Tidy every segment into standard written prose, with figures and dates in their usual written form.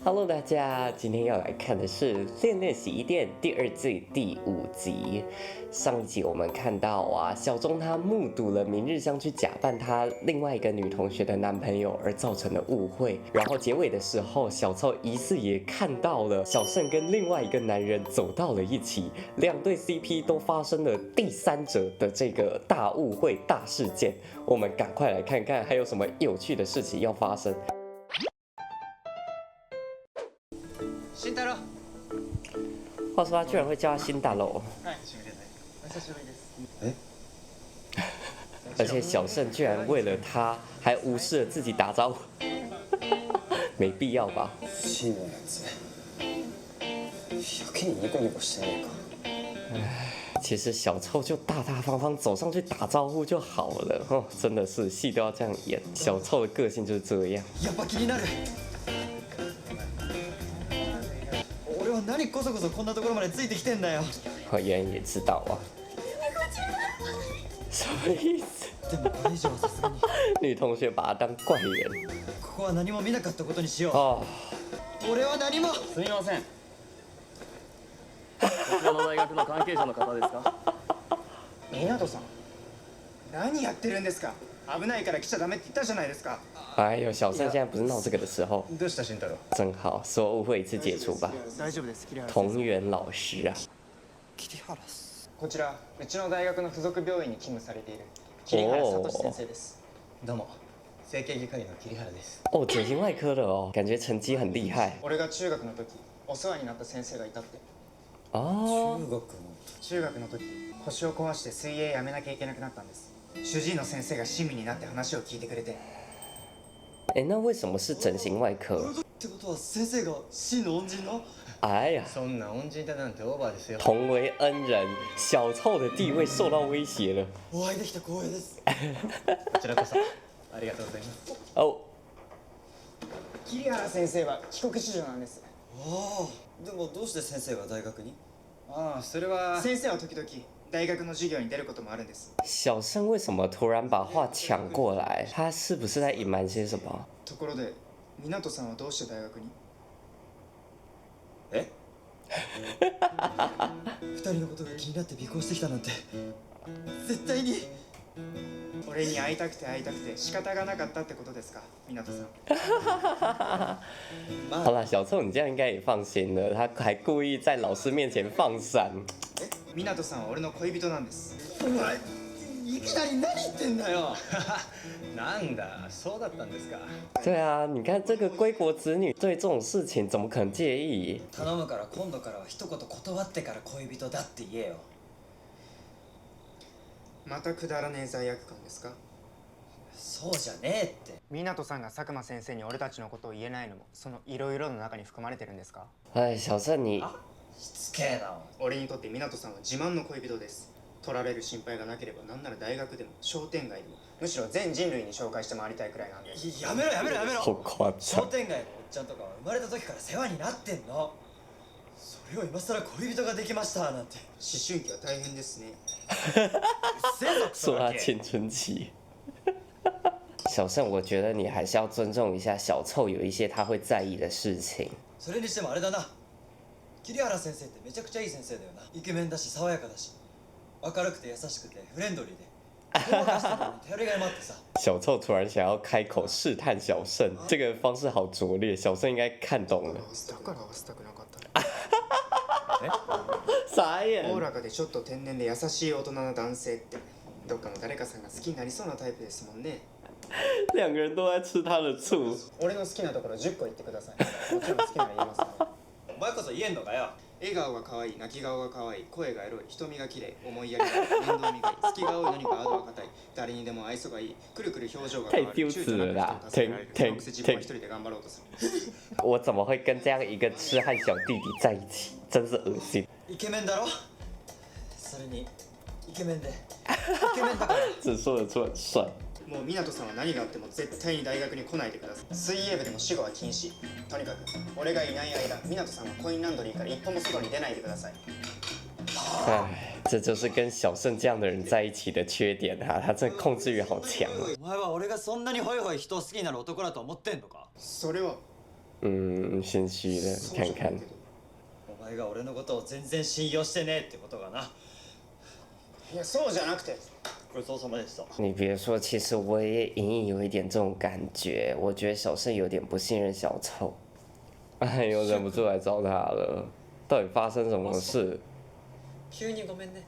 Hello，大家，今天要来看的是《恋恋洗衣店》第二季第5集。上一集我们看到啊，小钟他目睹了明日香去假扮他另外一个女同学的男朋友而造成的误会，然后结尾的时候，小凑疑似也看到了小胜跟另外一个男人走到了一起，两对 CP 都发生了第三者的这个大误会、大事件。我们赶快来看看还有什么有趣的事情要发生。慎太郎。话说他居然会叫他新大楼，而且小胜居然为了他还无视了自己打招呼，没必要吧？シーのやつ、やけにニコニコしてねえか。其实小臭就大大方方走上去打招呼就好了哦，真的是戏都要这样演，小臭的个性就是这样。やっぱ気になる。俺は何こそこそこんなところまでついてきてんだよ。我原来也知道啊。什么意思？でもこれ以上はさすがに。女同学把他当怪人。ここは何も見なかったことにしよう。哦，俺は何も。すみません。こちらの大学の関係者の方ですか？湊さん、何やってるんですか。危ないから来ちゃダメって言ったじゃないですか。哎呦，小胜现在不是闹这个的时候，どうした慎太郎。真好，所有误会一次解除吧。大丈夫です。桐原先生。同源老师啊，桐原。こちらうちの大学の附属病院に勤務されている桐原聡先生です。どうも。整形外科医の桐原です。哦，整形外科的哦，感觉成绩很厉害。俺が中学の時お世話になった先生がいたって。哦，中学の時腰を壊して水泳やめなきゃいけなくなったんです。主治医の先生が親身になって話を聞いてくれて。哎，那为什么是整形外科？ってことは先生が真の恩人の？哎呀，そんな恩人だなんてオーバーですよ。同为恩人，小臭的地位受到威胁了。お会いできた光栄です。こちらこそありがとうございます。哦，桐原先生は帰国子女なんです。ああ、でもどうして先生が大学に？ああ、それは先生は時々大学の授業に出ることもあるんです。小胜为什么突然把话抢过来？他是不是在隐瞒些什么？ところで湊さんはどうして大学に？え？二人のことが気になって尾行してきたなんて絶対に。俺に会いたくて仕方がなかったってことですか、湊さん。好了，小臭，你这样应该也放心了。他还故意在老师面前放闪。湊さんは俺の恋人なんです。お前いきなり何言ってんだよ。なんだ、そうだったんですか。对啊，你看这个归国子女对这种事情怎么可能介意？頼むから今度からは一言断ってから恋人だって言えよ。またくだらねえ罪悪感ですか。そうじゃねえって。湊さんが佐久間先生に俺たちのことを言えないのもそのいろいろの中に含まれてるんですか。哎，小胜你しつけえな。俺にとって湊さんは自慢の恋人です。取られる心配がなければなんなら大学でも商店街でもむしろ全人類に紹介して回りたいくらいなんで。やめろやめろやめろ。好夸张。商店街のおっちゃんとかは生まれた時から世話になってんの。それを今更恋人ができましたなんて。思春期は大変ですね。说他青春期。小胜，我觉得你还是要尊重一下小臭，有一些他会在意的事情。それにしてもあれだな。桐原先生ってめちゃくちゃいい先生だよな。イケメンだし爽やかだし、明るくて優しくてフレンドリーで。頼りがいもあってさ。小臭突然想要开口试探小胜，这个方式好拙劣，小胜应该看懂了。だから会わせたくなかった。傻眼。おおらかでちょっと天然で優しい大人な男性ってどっかの誰かさんが好きになりそうなタイプですもんね。两个人都在吃他的醋。俺の好きなところ10個言ってください。もちろん好きなら言いますね。お前こそ言えんのかよ。笑顔が可愛い、泣き顔が可愛い、声がエロい、瞳が綺麗、思いやりがある、面倒見がいい、好きが多いのにガードが硬い、誰にでも愛想がいい、くるくる表情が変わる、太羞耻了啦躊躇なく人を助けられる、そのくせ自分は一人で頑張ろうとする。我怎么会跟这样一个痴汉小弟弟在一起？真是恶心。イケメンだろ。それにイケメンでイケメンだから。只说得出很帅。もう湊さんは何があっても絶対に大学に来ないでください。水泳部でも死後は禁止。とにかく俺がいない間、湊さんはコインランドリーから一歩も外に出ないでください。唉，这就是跟小胜这样的人在一起的缺点啊！他真的控制欲好强啊。お前は俺がそんなにホイホイ人を好きになる男だと思ってんのか。それは心虚的，看看。お前が俺のことを全然信用してねえってことがな。いやそうじゃなくて、ごちそうさまでした。你别说，其实我也隐隐有一点这种感觉。我觉得小盛有点不信任小丑，哎呦，忍不住来找他了。到底发生什么事？急にごめんね。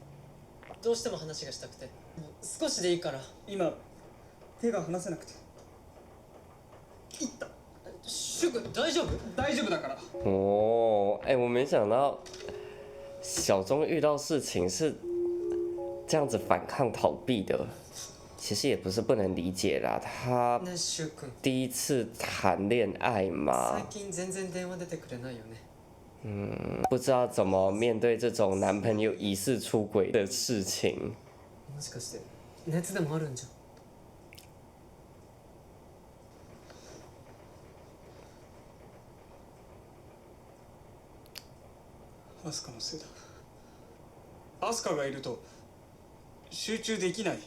どうしても話がしたくて。もう少しでいいから。今手が離せなくて。シュ君大丈夫？大丈夫だから。哦，哎，我没想到小钟遇到事情是这样子反抗逃避的。其实也不是不能理解啦，他ねえシュ君。第一次谈恋爱嘛最，近全然電話出てくれないよね。不知道怎么面对这种男朋友疑似出轨的事情。もしかして熱でもあるんじゃん。アスカのせいだ。アスカがいると集中できない。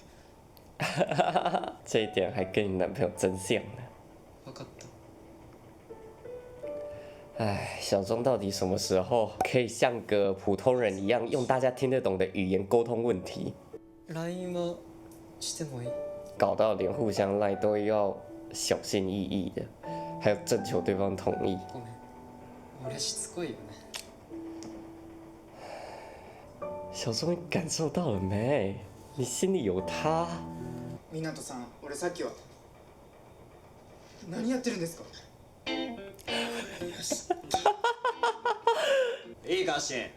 这一点还跟你男朋友真像呢。分かった。唉，小钟到底什么时候可以像个普通人一样，用大家听得懂的语言沟通问题？ LINE はしてもいい？搞到连互相赖都要小心翼翼的，还有征求对方同意。ごめん。俺しつこいよね。小钟，你感受到了没？你心里有他。湊さん、俺さっきは何やってるんですか？いいかシン、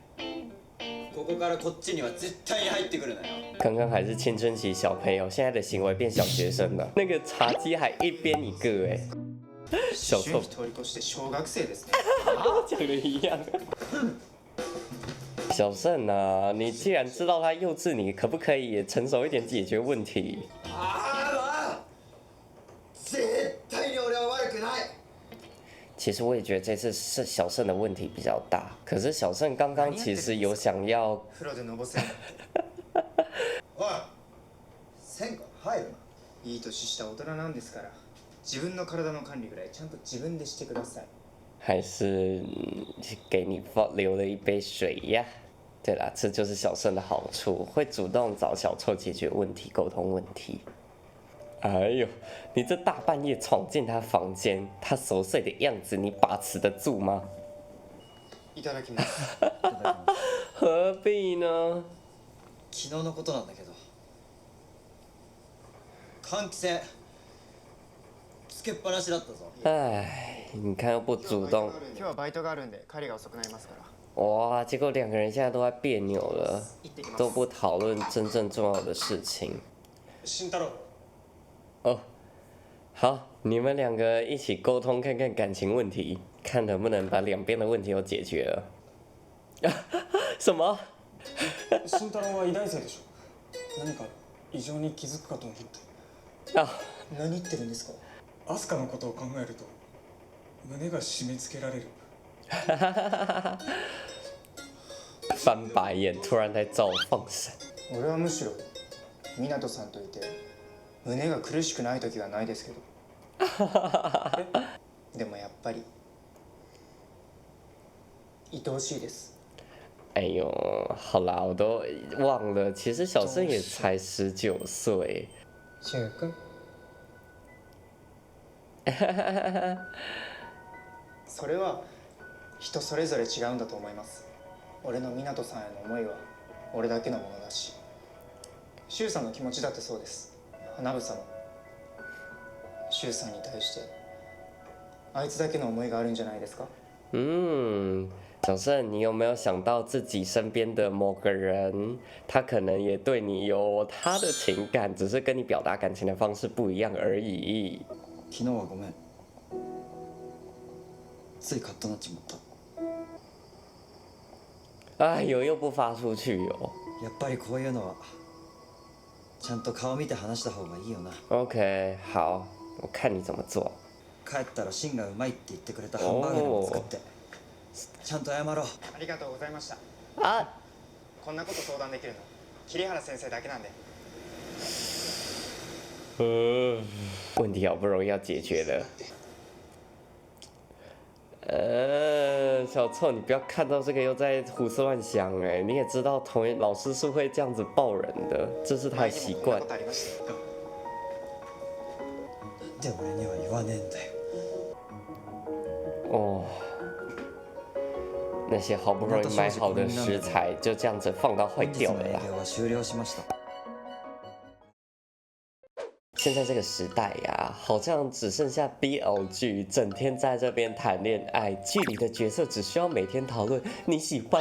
ここからこっちには絶対に入ってくるなよ。刚刚还是青春期小朋友，现在的行为变小学生了。那个茶几还一边一个哎，小思春臭期通り越して小学生ですね。讲的一样。小盛啊，你既然知道他幼稚，你可不可以也成熟一点解决问题？絶対に俺は悪くない。其实我也觉得这次是小盛的问题比较大，可是小盛刚刚其实有想要，風呂でのぼせん。おい、線から入るな。いい年した大人なんですから、自分の体の管理ぐらいちゃんと自分でしてください。还是给你放留了一杯水呀。对啦，这就是小盛的好处，会主动找小臭解决问题、沟通问题。哎呦，你这大半夜闯进他房间，他熟睡的样子，你把持得住吗？いただきます。何必呢？昨日のことなんだけど、換気扇つけっぱなしだったぞ。哎，你看又不主动，今日はバイトがあるんで帰りが遅くなりますから。哇！结果两个人现在都在别扭了，行ってきます。都不讨论真正重要的事情。慎太郎。哦，好，你们两个一起沟通看看感情问题，看能不能把两边的问题都解决了。什么？慎太郎は偉大生でしょ。何か異常に気づくかと思って。啊，何言ってるんですか。アスカのことを考えると胸が締め付けられる。翻白眼，突然在找我放闪。俺はむしろ湊さんといて胸が苦しくない時がないですけど。でもやっぱり愛おしいです。哎呦，好啦，我都忘了，其实小盛也才19岁。シュ君。それは人それぞれ違うんだと思います。俺の湊さんへの思いは俺だけのものだし、柊さんの気持ちだってそうです。花房も柊さんに対してあいつだけの思いがあるんじゃないですか。小盛，你有没有想到自己身边的某个人，他可能也对你有他的情感，只是跟你表达感情的方式不一样而已。昨日はごめん。ついカッとなっちまった。哎呦，又不发出去哟。やっぱりこういうのはちゃんと顔見て話した方がいいよな。OK，好，我看你怎么做。帰ったらシンがうまいって言ってくれたハンバーグでも作ってちゃんと謝ろう。ありがとうございました。啊，こんなこと相談できるの桐原先生だけなんで。问题好不容易要解决了。小臭，你不要看到这个又在胡思乱想哎，你也知道老师是会这样子抱人的，这是他的习惯。前にもこんなことありましたよ。なんで俺には言わねえんだよ。哦，那些好不容易买好的食材就这样子放到坏本日掉了啦。の営業は終了しました。现在这个时代呀，好像只剩下 BL 剧，整天在这边谈恋爱，剧里的角色只需要每天讨论你喜欢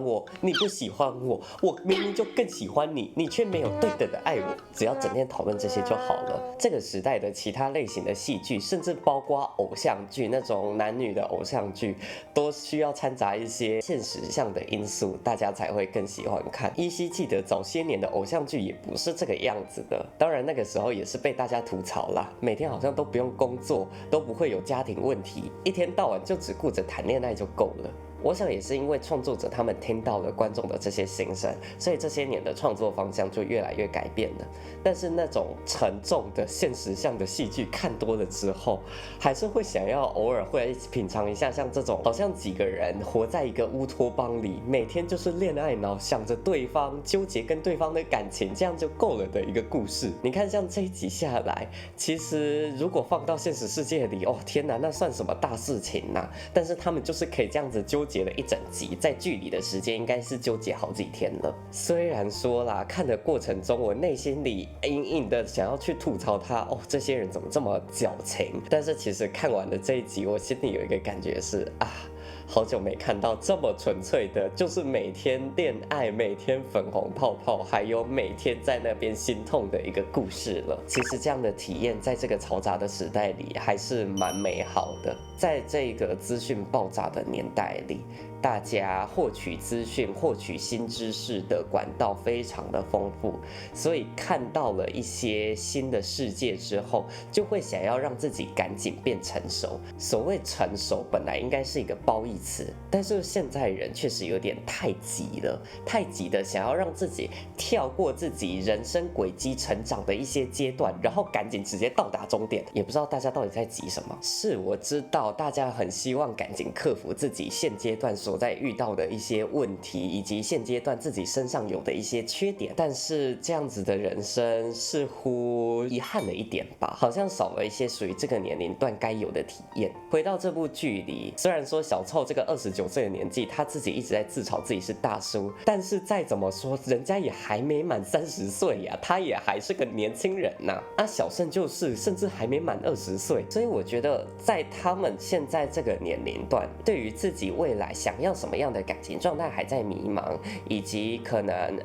我，你不喜欢我，我明明就更喜欢你，你却没有对等的爱我，只要整天讨论这些就好了。这个时代的其他类型的戏剧，甚至包括偶像剧那种男女的偶像剧，都需要掺杂一些现实上的因素，大家才会更喜欢看。依稀记得早些年的偶像剧也不是这个样子的，当然那个时候也是被大家吐槽啦，每天好像都不用工作，都不会有家庭问题，一天到晚就只顾着谈恋爱就够了。我想也是因为创作者他们听到了观众的这些心声，所以这些年的创作方向就越来越改变了。但是那种沉重的现实向的戏剧看多了之后，还是会想要偶尔会品尝一下像这种好像几个人活在一个乌托邦里，每天就是恋爱脑，想着对方，纠结跟对方的感情，这样就够了的一个故事。你看像这一集下来，其实如果放到现实世界里，哦天哪，那算什么大事情啊？但是他们就是可以这样子纠结了一整集，在剧里的时间应该是纠结好几天了。虽然说啦，看的过程中我内心里隐隐的想要去吐槽他，哦，这些人怎么这么矫情？但是其实看完了这一集，我心里有一个感觉是啊。好久没看到这么纯粹的，就是每天恋爱、每天粉红泡泡，还有每天在那边心痛的一个故事了。其实这样的体验，在这个嘈杂的时代里，还是蛮美好的。在这个资讯爆炸的年代里，大家获取资讯、获取新知识的管道非常的丰富，所以看到了一些新的世界之后，就会想要让自己赶紧变成熟。所谓成熟，本来应该是一个褒义词，但是现在人确实有点太急了，太急的想要让自己跳过自己人生轨迹成长的一些阶段，然后赶紧直接到达终点。也不知道大家到底在急什么。是我知道大家很希望赶紧克服自己现阶段所在遇到的一些问题，以及现阶段自己身上有的一些缺点，但是这样子的人生似乎遗憾了一点吧，好像少了一些属于这个年龄段该有的体验。回到这部剧里，虽然说小臭这个29岁的年纪，他自己一直在自嘲自己是大叔，但是再怎么说，人家也还没满30岁呀，他也还是个年轻人呐。小胜就是甚至还没满20岁，所以我觉得在他们现在这个年龄段，对于自己未来想要什么样的感情状态还在迷茫，以及可能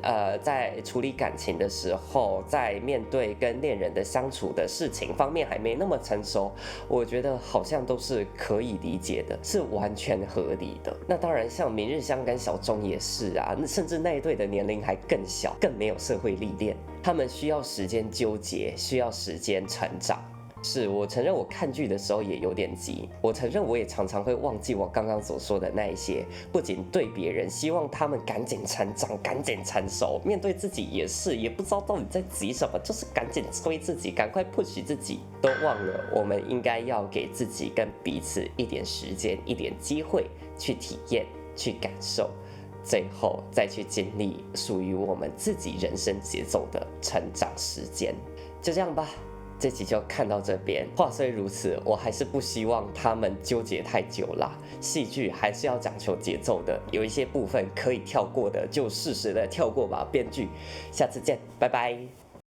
在处理感情的时候，在面对跟恋人的相处的事情方面还没那么成熟，我觉得好像都是可以理解的，是完全合理的。那当然像明日香跟小钟也是啊，甚至那一对的年龄还更小，更没有社会历练，他们需要时间纠结，需要时间成长。是我承认我看剧的时候也有点急，我承认我也常常会忘记我刚刚所说的那一些，不仅对别人希望他们赶紧成长赶紧成熟，面对自己也是，也不知道到底在急什么，就是赶紧催自己，赶快 push 自己，都忘了我们应该要给自己跟彼此一点时间一点机会去体验去感受，最后再去经历属于我们自己人生节奏的成长时间。就这样吧，这集就看到这边。话虽如此，我还是不希望他们纠结太久啦。戏剧还是要讲求节奏的，有一些部分可以跳过的就适时的跳过吧。编剧，下次见，拜拜。